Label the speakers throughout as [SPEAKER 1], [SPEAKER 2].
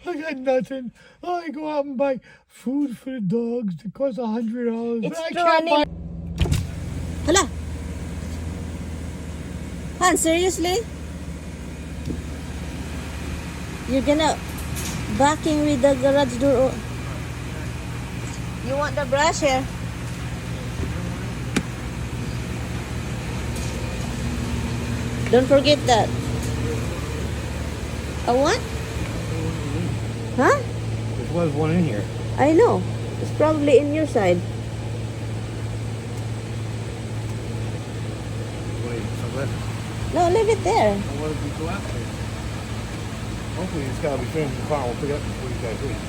[SPEAKER 1] I got nothing. I go out and buy food for the dogs. It costs $100.
[SPEAKER 2] It's
[SPEAKER 1] But I
[SPEAKER 2] true,
[SPEAKER 1] can't buy.
[SPEAKER 2] Hala! Han, seriously? You're gonna backing with the garage door. You want the brush here? Don't forget that. A what? Huh?
[SPEAKER 1] There was one in here.
[SPEAKER 2] I know. It's probably in your side.
[SPEAKER 1] Wait, so let's.
[SPEAKER 2] No, leave it there.
[SPEAKER 1] What if we go out there? Hopefully it's gotta be finished in the car. We'll pick it up before you guys leave.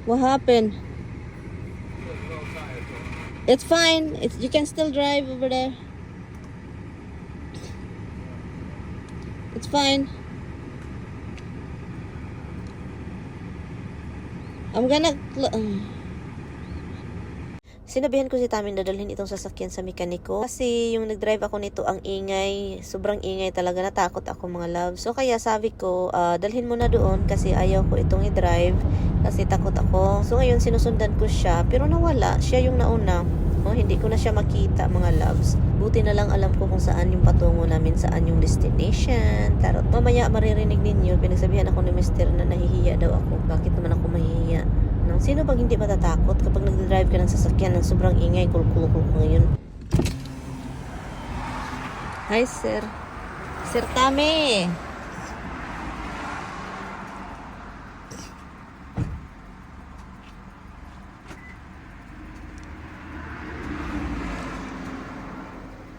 [SPEAKER 2] What happened? It's fine. You can still drive over there. It's fine. I'm gonna Sinabihan ko si Tami na dalhin itong sasakyan sa mekaniko kasi yung nag-drive ako nito ang ingay, sobrang ingay talaga, natakot ako mga love. So kaya sabi ko, dalhin mo na doon kasi ayaw ko itong i-drive kasi takot ako. So ngayon sinusundan ko siya pero nawala, siya yung nauna. Hindi ko na siya makita mga loves. Buti na lang alam ko kung saan yung patungo namin, saan yung destination. Tarot. Mamaya maririnig ninyo, pinagsabihan ako ni Mr. na nahihiya daw ako. Bakit naman ako mahihiya? Sino bang hindi matatakot kapag nag-drive ka ng sasakyan ng sobrang ingay, kulkulukul ko ngayon? Hi, sir. Sir Tami.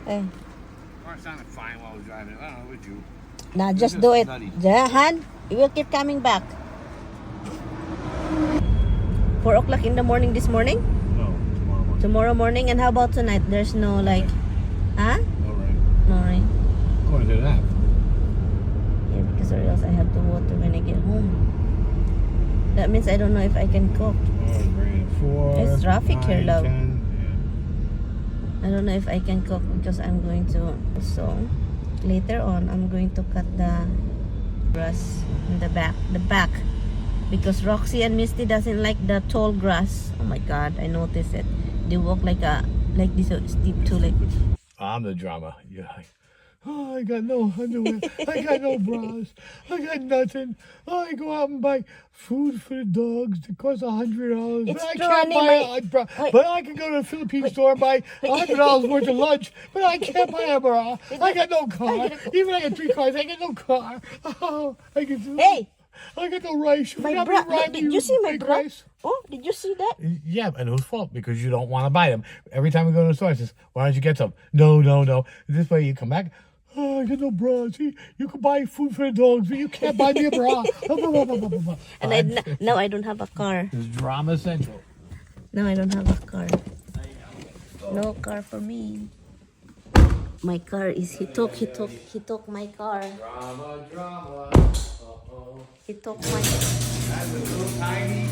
[SPEAKER 2] Eh.
[SPEAKER 1] Car sounded fine while I was driving. I don't know, would you?
[SPEAKER 2] Nah, just do it. Han, you will keep coming back. 4 o'clock in the morning this morning?
[SPEAKER 1] No, tomorrow morning.
[SPEAKER 2] Tomorrow morning? And how about tonight? There's no like... Huh?
[SPEAKER 1] All right.
[SPEAKER 2] No rain.
[SPEAKER 1] Going to do that.
[SPEAKER 2] Yeah, because or else I have to water when I get home. That means I don't know if I can cook.
[SPEAKER 1] Oh, 4.
[SPEAKER 2] It's traffic here,
[SPEAKER 1] 9,
[SPEAKER 2] love.
[SPEAKER 1] 10,
[SPEAKER 2] I don't know if I can cook because I'm going to... So, later on, I'm going to cut the grass in the back. The back. Because Roxy and Misty doesn't like the tall grass. Oh my God, I noticed it. They walk like this steep too. Like
[SPEAKER 1] I'm the drama. Yeah. Oh, I got no underwear. I got no bras. I got nothing. I go out and buy food for the dogs. It costs $100.
[SPEAKER 2] It's
[SPEAKER 1] But I
[SPEAKER 2] true,
[SPEAKER 1] can't
[SPEAKER 2] honey,
[SPEAKER 1] buy a bra. But I can go to the Philippine store and buy $100 worth of lunch. But I can't buy a bra. I got no car. Even I got 3 cars. I got no car. Oh, I get.
[SPEAKER 2] hey,
[SPEAKER 1] I got no rice.
[SPEAKER 2] my bra. Did you see my bra? Oh, did you see that?
[SPEAKER 1] Yeah, and whose fault? Because you don't want to buy them. Every time we go to the store, I says, why don't you get some? No. This way you come back. Oh, I got no bra. See, you can buy food for the dogs, but you can't buy me a bra.
[SPEAKER 2] And now I don't have a car.
[SPEAKER 1] It's drama central.
[SPEAKER 2] Now I don't have a car. No car for me. My car is, he took my car.
[SPEAKER 1] Drama. Uh-oh.
[SPEAKER 2] He took my...
[SPEAKER 1] Has a little tiny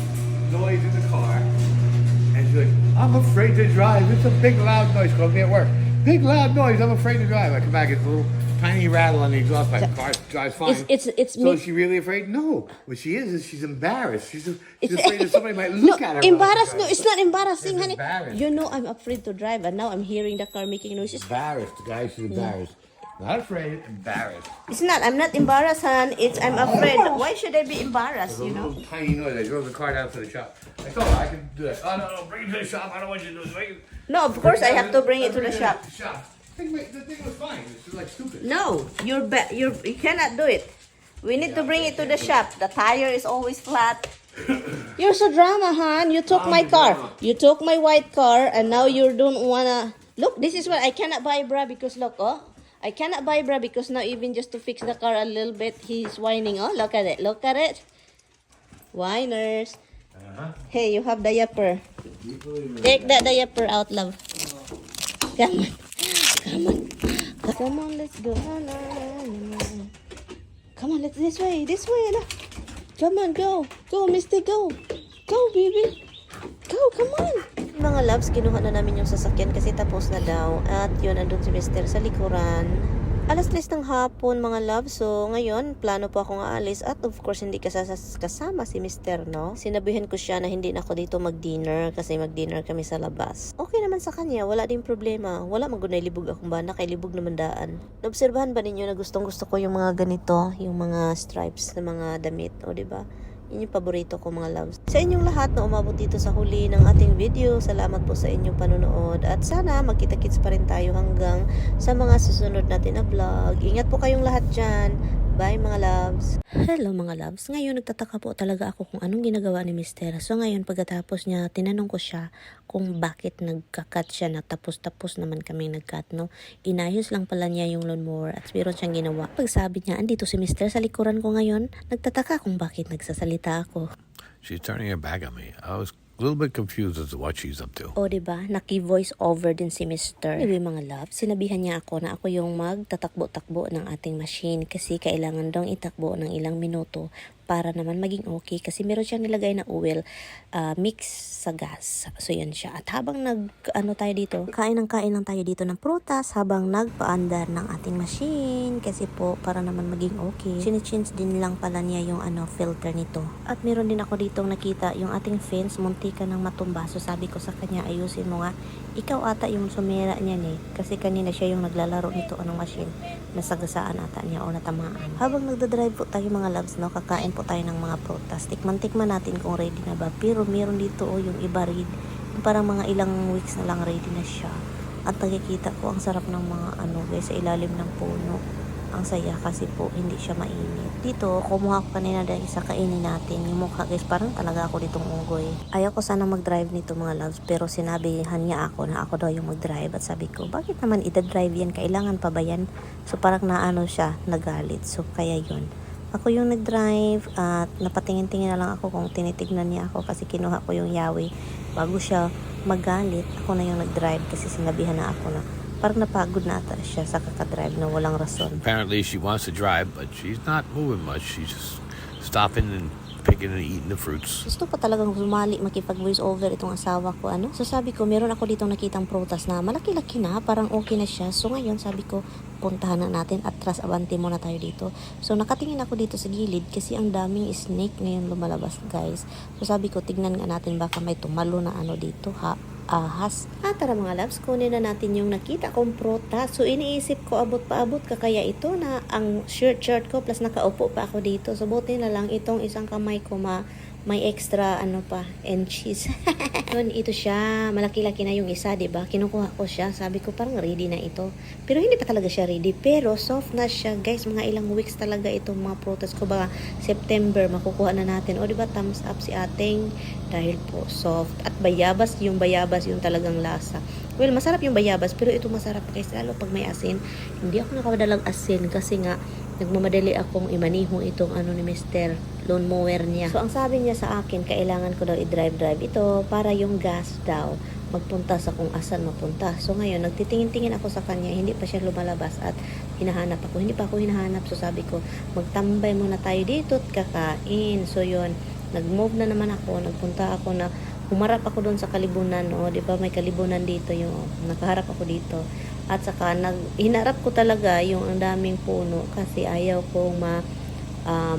[SPEAKER 1] noise in the car. And she's like, I'm afraid to drive. It's a big loud noise. Called me at work. Big loud noise. I'm afraid to drive. I come back. It's a little tiny rattle on the exhaust pipe. The car drives fine.
[SPEAKER 2] It's
[SPEAKER 1] so
[SPEAKER 2] me.
[SPEAKER 1] is she really afraid? No. What she is she's embarrassed. She's afraid that somebody might
[SPEAKER 2] No,
[SPEAKER 1] look at her.
[SPEAKER 2] embarrassed. No, it's not embarrassing,
[SPEAKER 1] It's
[SPEAKER 2] honey.
[SPEAKER 1] embarrassed.
[SPEAKER 2] You know I'm afraid to drive, and now I'm hearing the car making noises.
[SPEAKER 1] Embarrassed, guys. She's embarrassed. Not afraid, embarrassed.
[SPEAKER 2] It's not. I'm not embarrassed, hon. It's I'm afraid. Why should I be embarrassed?
[SPEAKER 1] There's a
[SPEAKER 2] You know.
[SPEAKER 1] little tiny noise. I drove the car down to the shop. I told her I could do that. Oh, no, bring it to the shop. I don't want you to do this.
[SPEAKER 2] No, of course I have to bring it to the shop.
[SPEAKER 1] The thing was fine. It's like stupid.
[SPEAKER 2] No, you cannot do it. We need to bring it to the shop. The tire is always flat. You're so drama, hon. You took my car. You took my white car, and now you don't wanna. Look, this is what I cannot buy bra because look, oh. I cannot buy bra because now even just to fix the car a little bit, he's whining. Oh, look at it. Look at it. Whiners. Hey, you have diaper. Take that diaper out, love. Come on. Come on. Come on, let's go. Come on, let's this way. This way. Look. Come on, go. Go, Misty, go. Go, baby. Go, come on. Mga loves, kinuha na namin yung sasakyan kasi tapos na daw. At yun, andun si Mr. sa likuran. Alas 3 ng hapon mga loves. So ngayon, plano po akong aalis. At of course, hindi kasama si Mr. no? Sinabihan ko siya na hindi na ako dito mag-dinner kasi mag-dinner kami sa labas. Okay naman sa kanya, wala din problema. Wala magunay libog akong bana, kay libog naman daan. Naobserbahan ba ninyo na gustong gusto ko yung mga ganito, yung mga stripes na mga damit, o diba? Yun yung paborito ko mga loves. Sa inyong lahat na umabot dito sa huli ng ating video, salamat po sa inyong panonood. At sana magkita-kits pa rin tayo hanggang sa mga susunod natin na vlog. Ingat po kayong lahat dyan. Bye mga loves. Hello mga loves. Ngayon nagtataka po talaga ako kung anong ginagawa ni Mr. So ngayon pagkatapos niya, tinanong ko siya kung bakit nagka-cut siya na tapos naman kami nag-cut, no? Inayos lang pala niya yung lawnmower at meron siyang ginawa. Pagsabi niya, andito si Mr. sa likuran ko ngayon, nagtataka kung bakit nagsasalita ako.
[SPEAKER 1] She's turning her back on me. I was a little bit confused as to what she's up to.
[SPEAKER 2] O diba, naki-voice over din si Mr. Anyway mga love, sinabihan niya ako na ako yung magtatakbo-takbo ng ating machine kasi kailangan daw itakbo ng ilang minuto para naman maging okay kasi meron siyang nilagay na oil mix sa gas. So yun siya. At habang tayo dito, kain lang tayo dito ng prutas habang nagpaandar ng ating machine kasi po para naman maging okay. Sinichange din lang pala niya yung filter nito. At meron din ako dito nakita yung ating fence munti ka ng matumba. So sabi ko sa kanya, ayusin mo nga. Ikaw ata yung sumira niyan eh. Kasi kanina siya yung naglalaro nito machine. Nasagasaan ata niya o natamaan. Habang nagdadrive po tayo mga loves, no, kakain po tayo ng mga prutas. Tikman natin kung ready na ba. Pero meron dito yung iba ready. Yung parang mga ilang weeks na lang ready na siya. At nakikita ko ang sarap ng mga guys sa ilalim ng puno. Ang saya kasi po hindi siya mainit. Dito, kumuha ko kanina dahil sa kainin natin. Yung mukha guys, parang talaga ako ditong unggoy. Ayaw ko sana mag-drive nito mga loves, pero sinabihan niya ako na ako daw yung mag-drive. At sabi ko, bakit naman ida-drive yan? Kailangan pa ba yan? So parang siya, nagalit. So kaya yun. Ako yung nag-drive at napatingin-tingin na lang ako kung tinitignan niya ako kasi kinuha ko yung yawi. Bago siya magalit, ako na yung nag-drive kasi sinabihan na ako na parang napagod na ata siya sa kakadrive na walang rason.
[SPEAKER 1] Apparently she wants to drive, but she's not moving much. She's just stopping and picking and eating the fruits.
[SPEAKER 2] Gusto pa talagang sumali, makipag-voice over itong asawa ko, So sabi ko, meron ako ditong nakitang prutas na malaki-laki na, parang okay na siya. So ngayon, sabi ko, puntahan na natin, atras abante muna tayo dito. So nakatingin ako dito sa gilid kasi ang daming snake ngayon lumalabas, guys. So sabi ko, tignan nga natin baka may tumalo na dito, ahas. Tara mga loves, kunin na natin yung nakita kong prutas. So iniisip ko abot pa abot kaya ito na ang shirt ko plus nakaupo pa ako dito. So buti na lang itong isang kamay ko may extra inches. Yun, ito siya. Malaki-laki na yung isa, 'di ba? Kinukuha ko siya. Sabi ko parang ready na ito. Pero hindi pa talaga siya ready. Pero soft na siya, guys. Mga ilang weeks talaga itong mga prutas ko. Baka September makukuha na natin. O 'di ba, thumbs up si ating dahil po soft at bayabas yung talagang lasa. Well, masarap yung bayabas pero ito masarap guys lalo pag may asin. Hindi ako nakapadalang asin kasi nga nagmamadali akong imanihong itong ni Mr. lawnmower niya. So ang sabi niya sa akin, kailangan ko daw i-drive ito para yung gas daw magpunta sa kung asan mapunta. So ngayon, nagtitingin-tingin ako sa kanya, hindi pa siya lumalabas at hinahanap ako. Hindi pa ako hinahanap. So sabi ko, magtambay muna tayo dito at kakain. So yun, nag-move na naman ako. Nagpunta ako na humarap ako doon sa kalibunan. O, di ba may kalibunan dito yung nakaharap ako dito. At saka hinarap ko talaga yung ang daming puno kasi ayaw kong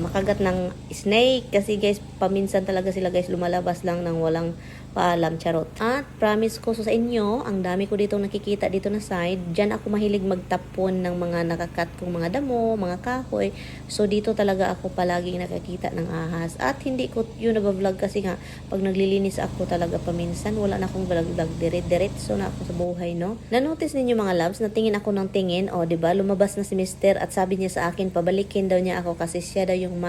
[SPEAKER 2] makagat ng snake kasi guys paminsan talaga sila guys lumalabas lang ng walang paalam, charot. At promise ko sa inyo, ang dami ko dito nakikita dito na side. Diyan ako mahilig magtapon ng mga nakakat kong mga damo, mga kahoy. So dito talaga ako palaging nakakita ng ahas. At hindi ko yun nag-vlog kasi nga pag naglilinis ako talaga paminsan, wala na akong vlog diretso na ako sa buhay, no? Na-notice ninyo mga loves, natingin ako ng tingin, o 'di ba? Lumabas na si Mr. at sabi niya sa akin, pabalikin daw niya ako kasi siya daw yung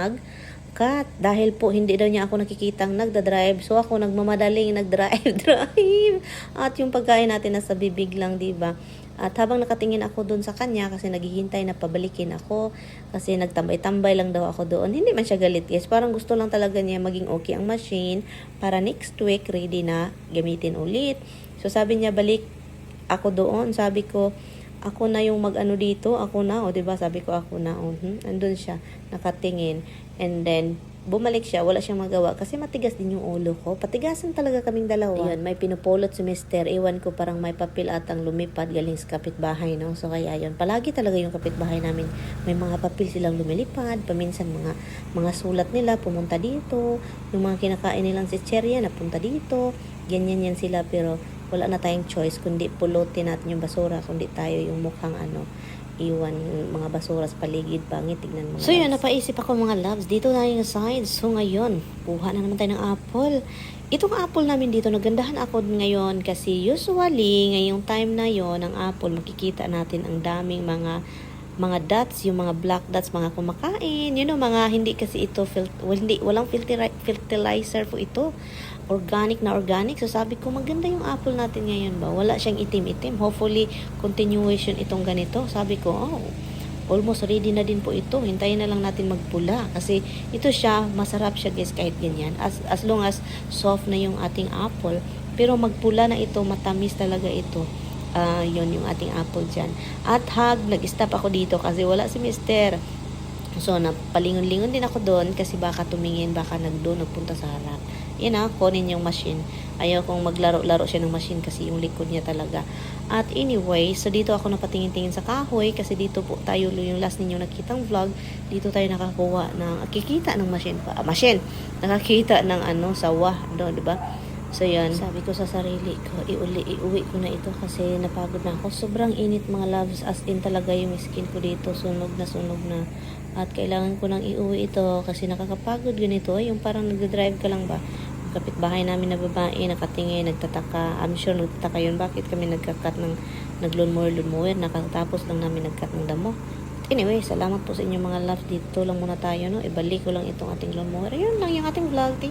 [SPEAKER 2] cut dahil po hindi daw niya ako nakikitang nagda-drive. So ako nagmamadaling nag-drive. At yung pagkain natin nasa bibig lang, 'di ba? At habang nakatingin ako doon sa kanya kasi naghihintay na pabalikin ako kasi nagtambay-tambay lang daw ako doon. Hindi man siya galit, guys. Parang gusto lang talaga niya maging okay ang machine para next week ready na gamitin ulit. So sabi niya balik ako doon. Sabi ko ako na yung dito, ako na, o 'di ba? Sabi ko ako na, andun siya, nakatingin. And then bumalik siya, wala siyang magawa kasi matigas din yung ulo ko. Patigasan talaga kaming dalawa. Ayun, may pinupulot si Mister. Iwan ko parang may papel atang lumipad galing sa kapitbahay, no? So kaya yun, palagi talaga yung kapitbahay namin. May mga papel silang lumilipad, paminsan mga sulat nila pumunta dito, yung mga kinakain nilang chicherya napunta dito. Ganyan yan sila, pero wala na tayong choice kundi pulutin natin yung basura, kundi tayo yung mukhang iwan mga basura sa paligid, pangit tignan mga. So yun, napaisip ako mga loves, dito na yung sides. So ngayon, kuha na naman tayo ng apple. Itong apple namin dito, nagandahan ako ngayon kasi usually, ngayong time na yon ang apple, makikita natin ang daming mga dots, yung mga black dots, mga kumakain, mga hindi kasi ito, walang fertilizer po ito. Organic. So sabi ko, maganda yung apple natin ngayon ba? Wala siyang itim-itim. Hopefully, continuation itong ganito. Sabi ko, almost ready na din po ito. Hintayin na lang natin magpula. Kasi ito siya, masarap siya guys kahit ganyan. As long as soft na yung ating apple. Pero magpula na ito, matamis talaga ito. Yon yung ating apple dyan. At nag-stop ako dito kasi wala si Mister. So, napalingon-lingon din ako doon kasi baka tumingin, baka nagpunta sa harap. Kunin yung machine. Ayaw kong maglaro-laro siya ng machine kasi yung likod niya talaga. At anyway, so dito ako napatingin-tingin sa kahoy kasi dito po tayo, yung last ninyo nakitang vlog, dito tayo kikita ng machine. Nakakita ng sawah, di ba? So yan, sabi ko sa sarili ko, iuwi ko na ito kasi napagod na ako. Sobrang init mga loves, as in talaga yung skin ko dito, sunog na. At kailangan ko nang iuwi ito kasi nakakapagod ganito, yung parang nagdadrive ka lang ba. Kapitbahay namin na babae, nakatingin, nagtataka. I'm sure nagtataka yun, bakit kami nag-lawnmower, nakatapos lang namin nag-cut ng damo. Anyway, salamat po sa inyong mga love. Dito lang muna tayo, no? Ibalik ko lang itong ating lawnmower. Yun lang yung ating vlog. Thank you.